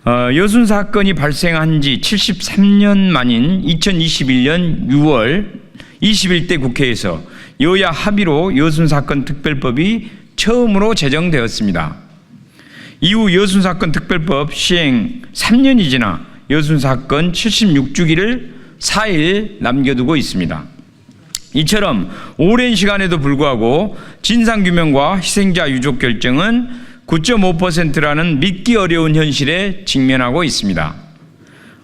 여순 사건이 발생한 지 73년 만인 2021년 6월 21대 국회에서 여야 합의로 여순 사건 특별법이 처음으로 제정되었습니다. 이후 여순 사건 특별법 시행 3년이 지나 여순 사건 76주기를 4일 남겨두고 있습니다. 이처럼 오랜 시간에도 불구하고 진상규명과 희생자 유족 결정은 9.5%라는 믿기 어려운 현실에 직면하고 있습니다.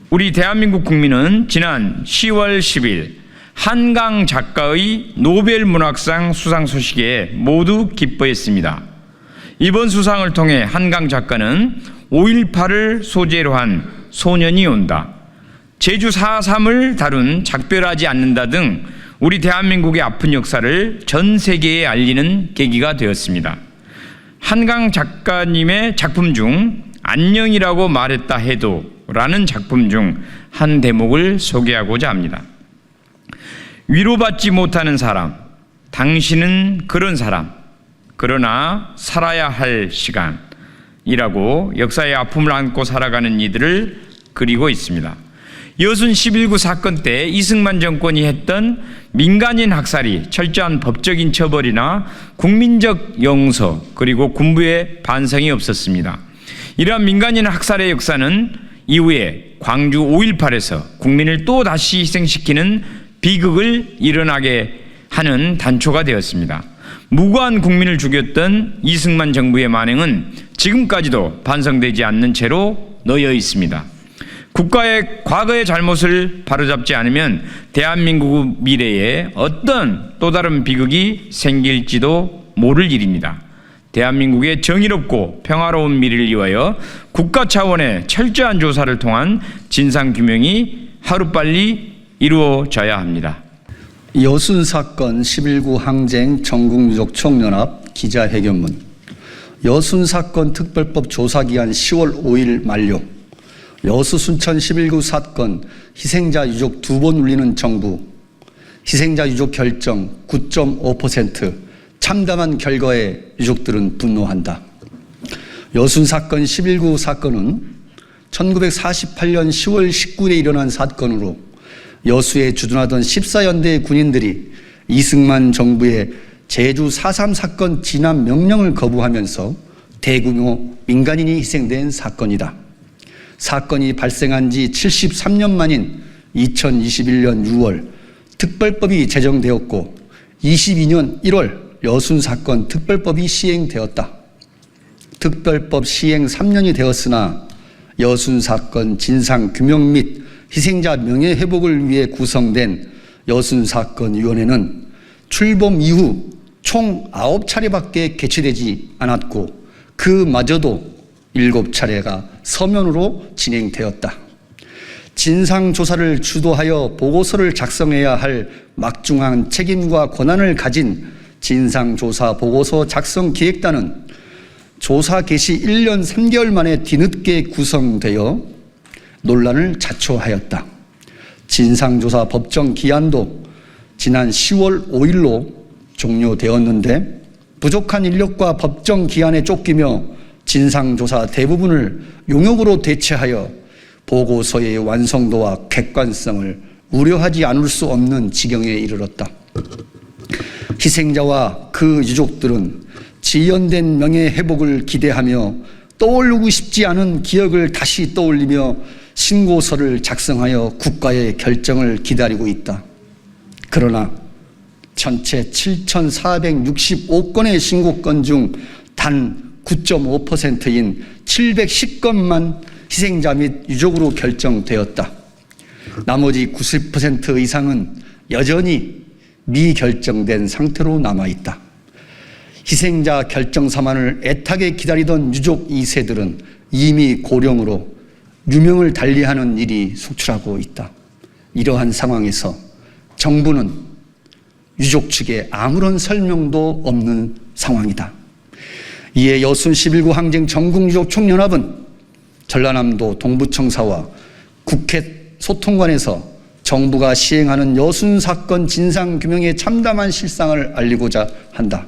우리 대한민국 국민은 지난 10월 10일 한강 작가의 노벨 문학상 수상 소식에 모두 기뻐했습니다. 이번 수상을 통해 한강 작가는 5.18을 소재로 한 소년이 온다, 제주 4.3을 다룬 작별하지 않는다 등 우리 대한민국의 아픈 역사를 전 세계에 알리는 계기가 되었습니다. 한강 작가님의 작품 중 안녕이라고 말했다 해도 라는 작품 중 한 대목을 소개하고자 합니다. 위로받지 못하는 사람, 당신은 그런 사람, 그러나 살아야 할 시간이라고 역사의 아픔을 안고 살아가는 이들을 그리고 있습니다. 여순 11구 사건 때 이승만 정권이 했던 민간인 학살이 철저한 법적인 처벌이나 국민적 용서 그리고 군부의 반성이 없었습니다. 이러한 민간인 학살의 역사는 이후에 광주 5.18에서 국민을 또 다시 희생시키는 비극을 일어나게 하는 단초가 되었습니다. 무고한 국민을 죽였던 이승만 정부의 만행은 지금까지도 반성되지 않는 채로 놓여 있습니다. 국가의 과거의 잘못을 바로잡지 않으면 대한민국 미래에 어떤 또 다른 비극이 생길지도 모를 일입니다. 대한민국의 정의롭고 평화로운 미래를 위하여 국가 차원의 철저한 조사를 통한 진상규명이 하루빨리 이루어져야 합니다. 여순 사건 11구 항쟁 전국유족총연합 기자회견문. 여순 사건 특별법 조사기한 10월 5일 만료. 여수 순천 11구 사건 희생자 유족 2번 울리는 정부. 희생자 유족 결정 9.5%. 참담한 결과에 유족들은 분노한다. 여순 사건 11구 사건은 1948년 10월 19일에 일어난 사건으로 여수에 주둔하던 14연대 군인들이 이승만 정부의 제주 4.3 사건 진압 명령을 거부하면서 대규모 민간인이 희생된 사건이다. 사건이 발생한 지 73년 만인 2021년 6월 특별법이 제정되었고 22년 1월 여순 사건 특별법이 시행되었다. 특별법 시행 3년이 되었으나 여순 사건 진상규명 및 희생자 명예회복을 위해 구성된 여순 사건 위원회는 출범 이후 총 9차례밖에 개최되지 않았고 그마저도 7차례가 서면으로 진행되었다. 진상조사를 주도하여 보고서를 작성해야 할 막중한 책임과 권한을 가진 진상조사 보고서 작성 기획단은 조사 개시 1년 3개월 만에 뒤늦게 구성되어 논란을 자초하였다. 진상조사 법정 기한도 지난 10월 5일로 종료되었는데 부족한 인력과 법정 기한에 쫓기며 진상조사 대부분을 용역으로 대체하여 보고서의 완성도와 객관성을 우려하지 않을 수 없는 지경에 이르렀다. 희생자와 그 유족들은 지연된 명예회복을 기대하며 떠올리고 싶지 않은 기억을 다시 떠올리며 신고서를 작성하여 국가의 결정을 기다리고 있다. 그러나 전체 7,465건의 신고건 중 단 9.5%인 710건만 희생자 및 유족으로 결정되었다. 나머지 90% 이상은 여전히 미결정된 상태로 남아있다. 희생자 결정 사만을 애타게 기다리던 유족 2세들은 이미 고령으로 유명을 달리하는 일이 속출하고 있다. 이러한 상황에서 정부는 유족 측에 아무런 설명도 없는 상황이다. 이에 여순 11구 항쟁 전국유족총연합은 전라남도 동부청사와 국회 소통관에서 정부가 시행하는 여순 사건 진상규명의 참담한 실상을 알리고자 한다.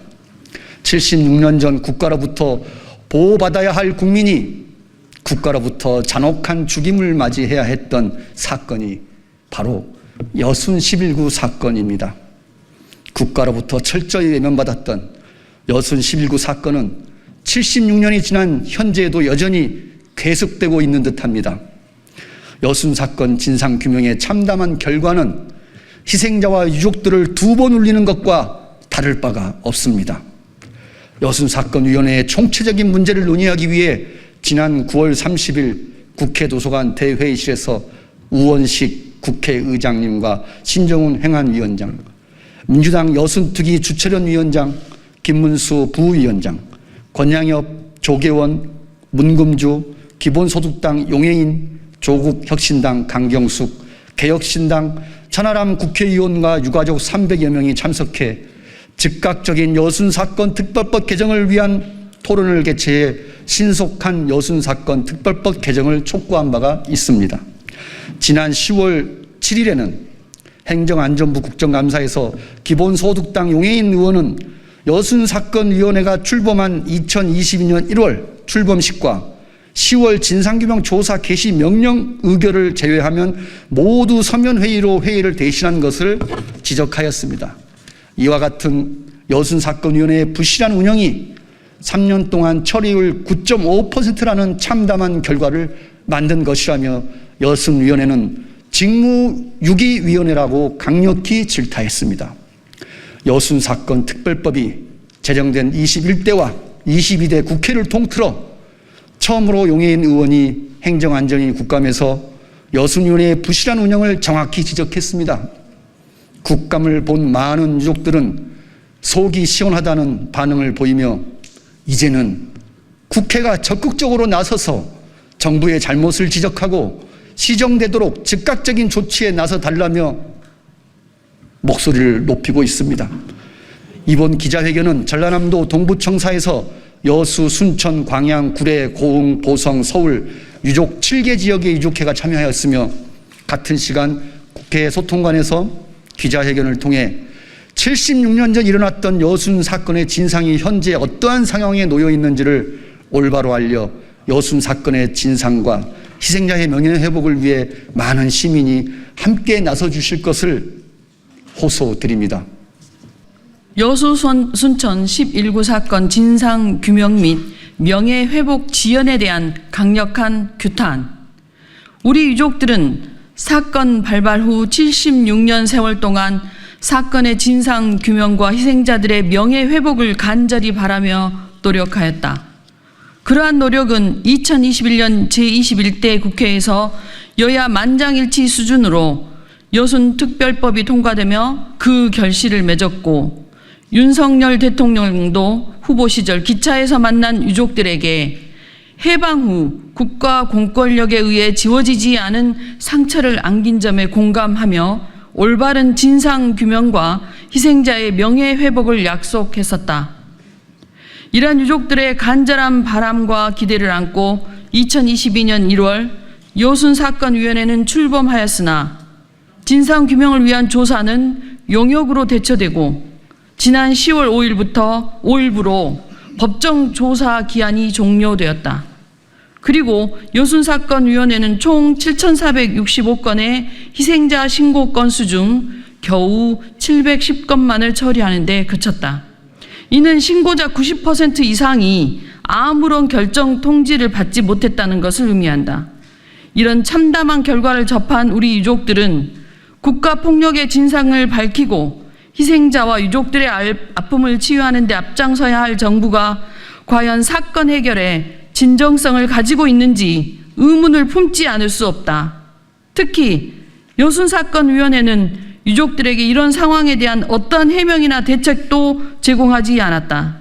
76년 전 국가로부터 보호받아야 할 국민이 국가로부터 잔혹한 죽임을 맞이해야 했던 사건이 바로 여순 11구 사건입니다. 국가로부터 철저히 외면받았던 여순 11구 사건은 76년이 지난 현재에도 여전히 계속되고 있는 듯합니다. 여순 사건 진상규명의 참담한 결과는 희생자와 유족들을 2번 울리는 것과 다를 바가 없습니다. 여순 사건 위원회의 총체적인 문제를 논의하기 위해 지난 9월 30일 국회 도서관 대회의실에서 우원식 국회의장님과 신정훈 행안위원장, 민주당 여순특위 주철현 위원장, 김문수 부위원장, 권양엽, 조계원, 문금주, 기본소득당 용해인, 조국혁신당 강경숙, 개혁신당 천하람 국회의원과 유가족 300여 명이 참석해 즉각적인 여순사건 특별법 개정을 위한 토론을 개최해 신속한 여순사건 특별법 개정을 촉구한 바가 있습니다. 지난 10월 7일에는 행정안전부 국정감사에서 기본소득당 용해인 의원은 여순사건위원회가 출범한 2022년 1월 출범식과 10월 진상규명 조사 개시 명령 의결을 제외하면 모두 서면회의로 회의를 대신한 것을 지적하였습니다. 이와 같은 여순사건위원회의 부실한 운영이 3년 동안 처리율 9.5%라는 참담한 결과를 만든 것이라며 여순위원회는 직무유기위원회라고 강력히 질타했습니다. 여순사건 특별법이 제정된 21대와 22대 국회를 통틀어 처음으로 용해인 의원이 행정안전위 국감에서 여순위원회의 부실한 운영을 정확히 지적했습니다. 국감을 본 많은 유족들은 속이 시원하다는 반응을 보이며 이제는 국회가 적극적으로 나서서 정부의 잘못을 지적하고 시정되도록 즉각적인 조치에 나서달라며 목소리를 높이고 있습니다. 이번 기자회견은 전라남도 동부청사에서 여수, 순천, 광양, 구례, 고흥, 보성, 서울 유족 7개 지역의 유족회가 참여하였으며 같은 시간 국회 소통관에서 기자회견을 통해 76년 전 일어났던 여순 사건의 진상이 현재 어떠한 상황에 놓여 있는지를 올바로 알려 여순 사건의 진상과 희생자의 명예회복을 위해 많은 시민이 함께 나서 주실 것을 호소드립니다. 여수 순천 11구 사건 진상 규명 및 명예회복 지연에 대한 강력한 규탄. 우리 유족들은 사건 발발 후 76년 세월 동안 사건의 진상 규명과 희생자들의 명예회복을 간절히 바라며 노력하였다. 그러한 노력은 2021년 제21대 국회에서 여야 만장일치 수준으로 여순 특별법이 통과되며 그 결실을 맺었고 윤석열 대통령도 후보 시절 기차에서 만난 유족들에게 해방 후 국가 공권력에 의해 지워지지 않은 상처를 안긴 점에 공감하며 올바른 진상 규명과 희생자의 명예회복을 약속했었다. 이러한 유족들의 간절한 바람과 기대를 안고 2022년 1월 여순사건위원회는 출범하였으나 진상 규명을 위한 조사는 용역으로 대처되고 지난 10월 5일부터 5일부로 법정 조사 기한이 종료되었다. 그리고 여순사건위원회는 총 7,465건의 희생자 신고 건수 중 겨우 710건만을 처리하는 데 그쳤다. 이는 신고자 90% 이상이 아무런 결정 통지를 받지 못했다는 것을 의미한다. 이런 참담한 결과를 접한 우리 유족들은 국가폭력의 진상을 밝히고 희생자와 유족들의 아픔을 치유하는 데 앞장서야 할 정부가 과연 사건 해결에 진정성을 가지고 있는지 의문을 품지 않을 수 없다. 특히 여순사건위원회는 유족들에게 이런 상황에 대한 어떠한 해명이나 대책도 제공하지 않았다.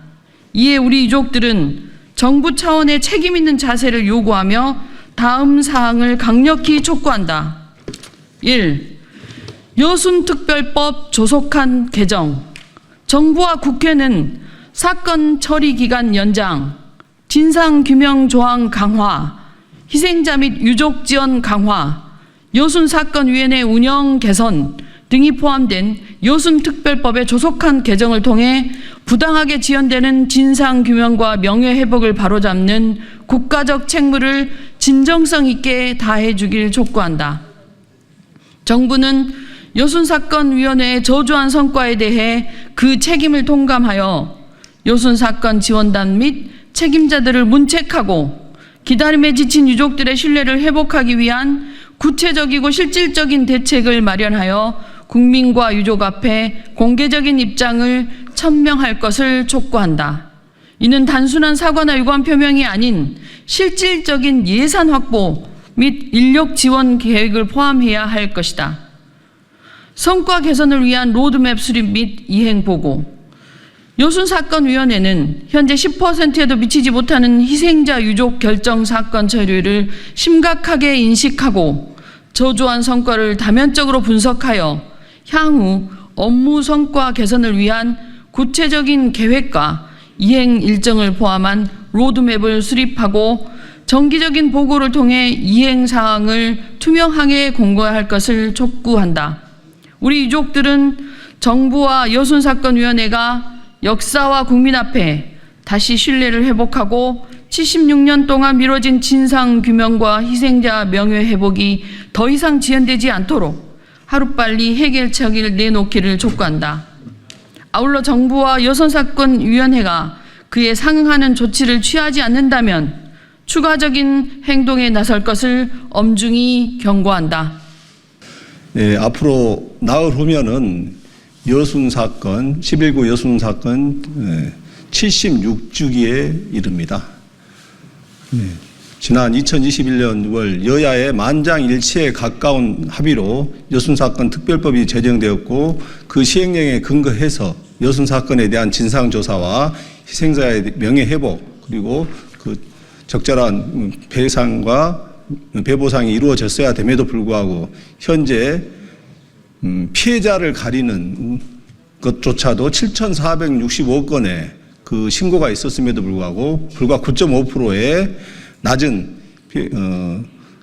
이에 우리 유족들은 정부 차원의 책임 있는 자세를 요구하며 다음 사항을 강력히 촉구한다. 1. 여순특별법 조속한 개정. 정부와 국회는 사건 처리 기간 연장, 진상규명 조항 강화, 희생자 및 유족 지원 강화, 여순사건위원회 운영 개선 등이 포함된 여순특별법의 조속한 개정을 통해 부당하게 지연되는 진상규명과 명예회복을 바로잡는 국가적 책무를 진정성 있게 다해 주길 촉구한다. 정부는 여순사건위원회의 저조한 성과에 대해 그 책임을 통감하여 여순사건 지원단 및 책임자들을 문책하고 기다림에 지친 유족들의 신뢰를 회복하기 위한 구체적이고 실질적인 대책을 마련하여 국민과 유족 앞에 공개적인 입장을 천명할 것을 촉구한다. 이는 단순한 사과나 유감 표명이 아닌 실질적인 예산 확보 및 인력 지원 계획을 포함해야 할 것이다. 성과 개선을 위한 로드맵 수립 및 이행 보고. 여순사건위원회는 현재 10%에도 미치지 못하는 희생자 유족 결정 사건 처리를 심각하게 인식하고 저조한 성과를 다면적으로 분석하여 향후 업무 성과 개선을 위한 구체적인 계획과 이행 일정을 포함한 로드맵을 수립하고 정기적인 보고를 통해 이행 사항을 투명하게 공고할 것을 촉구한다. 우리 유족들은 정부와 여순사건위원회가 역사와 국민 앞에 다시 신뢰를 회복하고 76년 동안 미뤄진 진상규명과 희생자 명예회복이 더 이상 지연되지 않도록 하루빨리 해결책을 내놓기를 촉구한다. 아울러 정부와 여순사건위원회가 그에 상응하는 조치를 취하지 않는다면 추가적인 행동에 나설 것을 엄중히 경고한다. 예, 앞으로 나흘 후면은 여순사건, 11구 여순사건 76주기에 이릅니다. 지난 2021년 6월 여야의 만장일치에 가까운 합의로 여순사건 특별법이 제정되었고 그 시행령에 근거해서 여순사건에 대한 진상조사와 희생자의 명예회복 그리고 그 적절한 배상과 배보상이 이루어졌어야 됨에도 불구하고 현재 피해자를 가리는 것조차도 7,465건의 그 신고가 있었음에도 불구하고 불과 9.5%의 낮은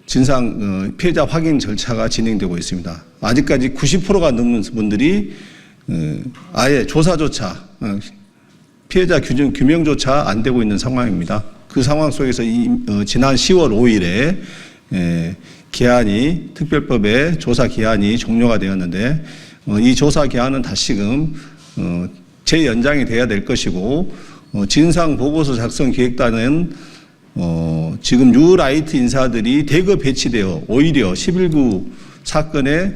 진상 피해자 확인 절차가 진행되고 있습니다. 아직까지 90%가 넘는 분들이 아예 조사조차 피해자 규명조차 안 되고 있는 상황입니다. 그 상황 속에서 지난 10월 5일에 기한이 특별법의 조사 기한이 종료가 되었는데 이 조사 기한은 다시금 재연장이 돼야 될 것이고 진상 보고서 작성 기획단은 지금 뉴라이트 인사들이 대거 배치되어 오히려 11구 사건의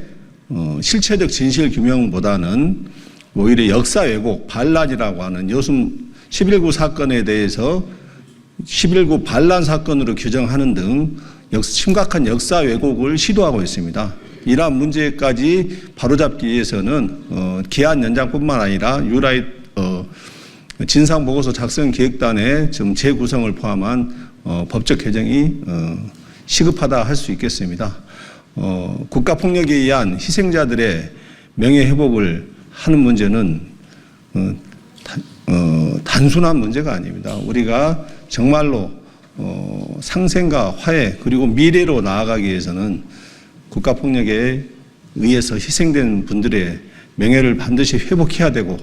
실체적 진실 규명보다는 오히려 역사 왜곡 반란이라고 하는 여순 11구 사건에 대해서 11구 반란 사건으로 규정하는 등 심각한 역사 왜곡을 시도하고 있습니다. 이러한 문제까지 바로잡기 위해서는 기한 연장뿐만 아니라 진상보고서 작성 기획단의 좀 재구성을 포함한 법적 개정이 시급하다 할 수 있겠습니다. 국가폭력에 의한 희생자들의 명예회복을 하는 문제는 단순한 문제가 아닙니다. 우리가 정말로 상생과 화해 그리고 미래로 나아가기 위해서는 국가폭력에 의해서 희생된 분들의 명예를 반드시 회복해야 되고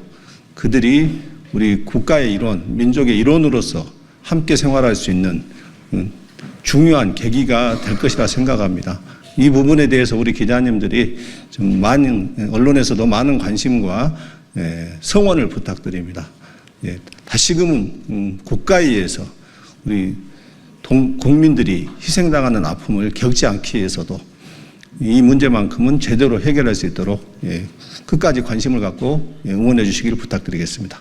그들이 우리 국가의 일원, 민족의 일원으로서 함께 생활할 수 있는 중요한 계기가 될 것이라 생각합니다. 이 부분에 대해서 우리 기자님들이 좀 많은 언론에서도 많은 관심과 성원을 부탁드립니다. 다시금은 국가에 의해서 우리 국민들이 희생당하는 아픔을 겪지 않기 위해서도 이 문제만큼은 제대로 해결할 수 있도록 끝까지 관심을 갖고 응원해 주시기를 부탁드리겠습니다.